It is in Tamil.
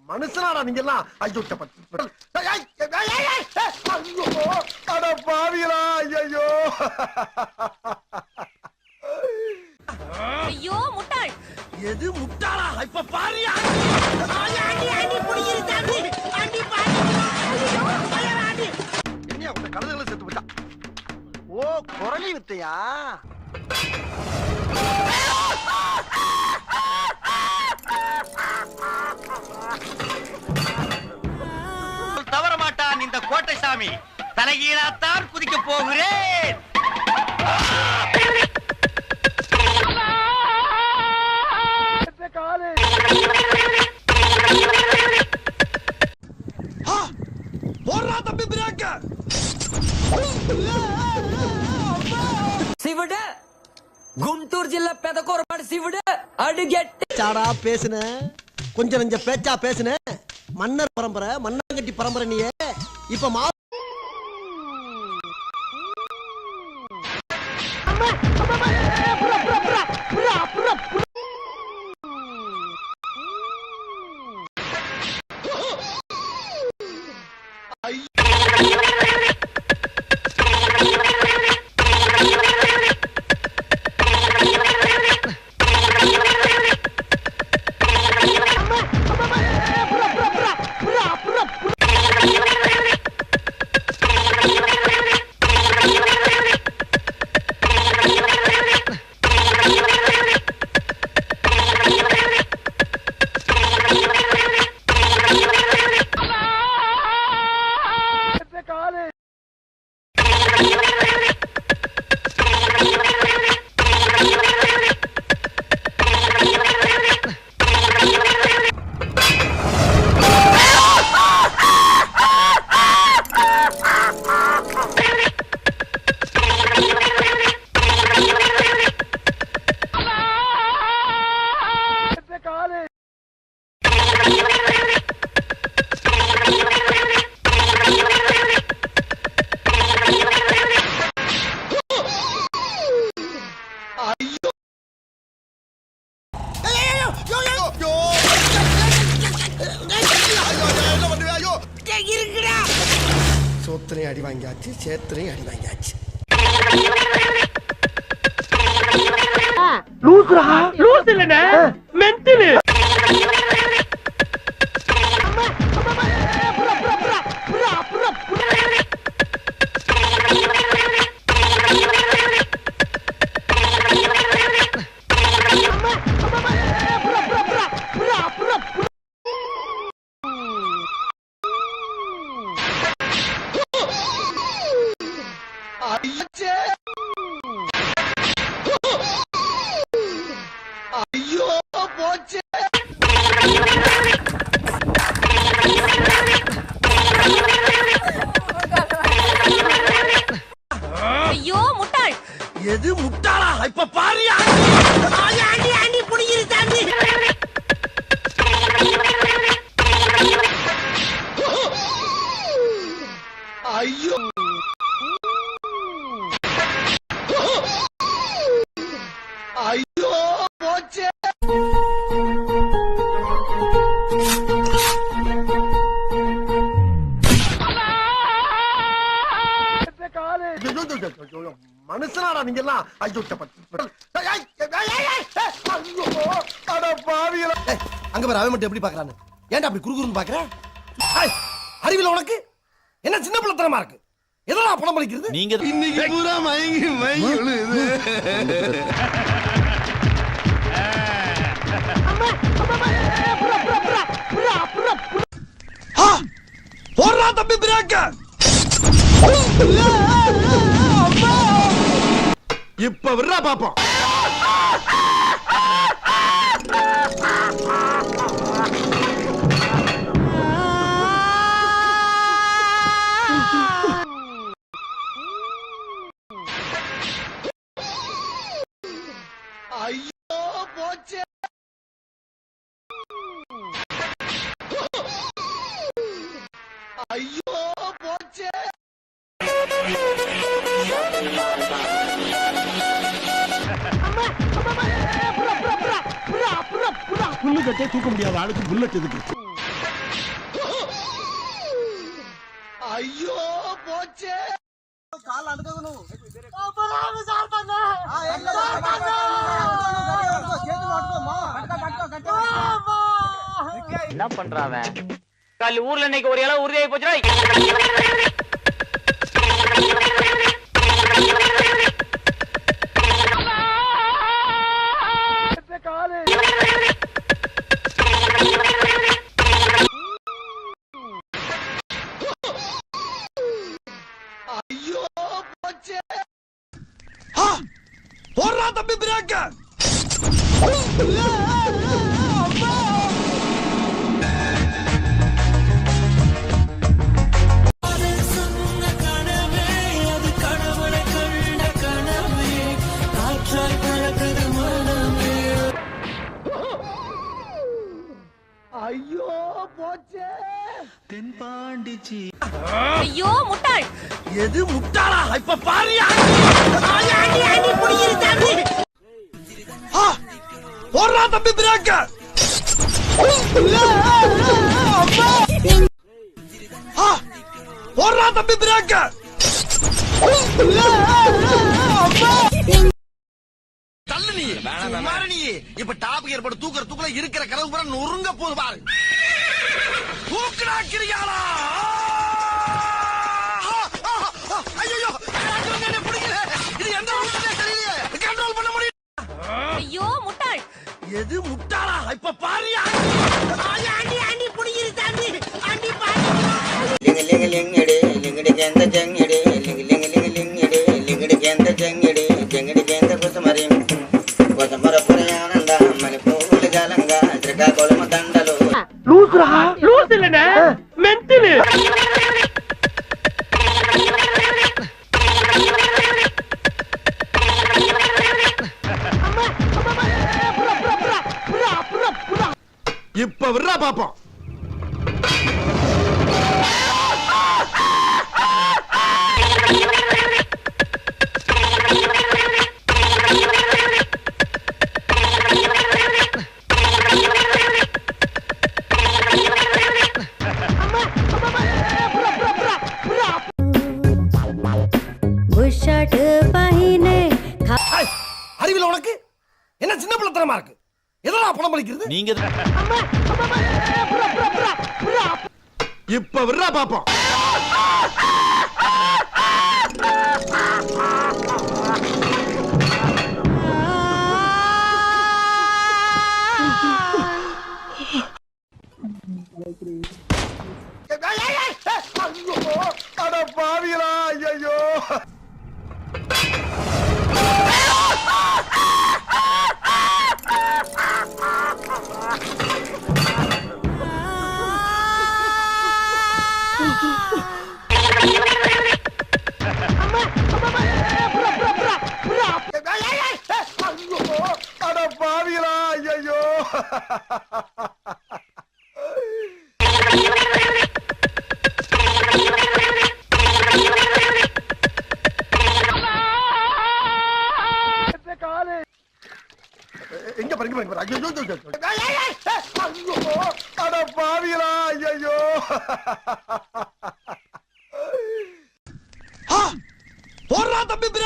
மனுஷனாடா நீங்க எல்லாம். ஐயோ அட பாவிகளா, ஐயோ ஐயோ முட்டாள். எது முட்டாளா? இப்ப பாரு. என்ன உங்க கழுதுகளை செத்து விட்டா? ஓ, குரலி வித்தையா? தவற மாட்டான் இந்த கோட்டை சாமி. தலைகீழாத்தான் குதிக்க போகிறேன். శివుడు గుంటూరు జిల్లా పెదకూరపాడు శివుడు అడుగెట్టి சாடா பேசுன, கொஞ்சம் நஞ்ச பேச்சா பேசுன. மன்னர் பரம்பரை, மன்னங்கட்டி பரம்பரை. நீயே இப்ப சோத்திரையும் அடி வாங்கியாச்சு, சேத்திரையும் அடி வாங்கியாச்சு. லூசுரா? லூசு இல்லனே, மென்டல். ஐயோ போச்சு. ஐயோ முட்டாள். எது முட்டாளா? இப்ப பாரு. ஐயோ ஐயோ போச்சு. மனுஷனாடா நீங்க எல்லாம். ஐயோ அட பாவிகளா. அங்க பாரு, அவன் மட்டும் எப்படி பாக்குறான்னு. ஏன்டா அப்படி குறுகுறுன்னு பாக்குற? அறிவில உனக்கு என்ன சின்ன பிள்ளைத்தனமா இருக்கு? எதெல்லாம் பணம் பழிக்கிறது? நீங்க இன்னைக்கு பூரா மயங்கி விழுது. போடுறா தம்பி பிரேக்க. இப்ப விடுறா பாப்போம். ஐயோ போச்சு. ஐயோ போச்சு. கட்டே தூக்க முடியாத ஆளுக்கு புல்லட் எதுக்கு? ஐயோ போச்சே கால் அடக்கணும் என்ன பண்றான் கல் ஊர்ல இன்னைக்கு ஒரு இலை உறுதியாகி போச்சுடா. போடுறா தம்பி பிரேக்க. ஐயோ போச்சே ஐயோ முட்டாள் எது முட்டாளா? இப்ப பாரியா. போடுறா தம்பி பிரேக்க. போடுறா தம்பி பிரேக்க. தள்ளு நீ சுமாரு நீ. இப்ப டாப் கியர் போட்டு தூக்குற இருக்கிற கதவு பூரா நொறுங்க போது பாரு. தூக்குறாக்கிறியாளா? ஐயோ பிடிக்கல. இது எந்த தெரியலையே. கண்ட்ரோல் பண்ண முடியும். ஐயோ முட்டாள் எது முட்டாளா? இப்ப பாரியா. இப்ப விடுறா பாப்போம். அறிவில உனக்கு என்ன சின்ன பிள்ளைத்தனமா இருக்கு? எதெல்லாம் பணம் பலிக்கிறது? நீங்க இப்ப விடுறா பாப்போம். அட பாவிகளா. ஐயோ அட பாவிகளா. ஐயோ எங்க பாருங்க பாருங்க. ஐயோ அட பாவிகளா. ஐயோ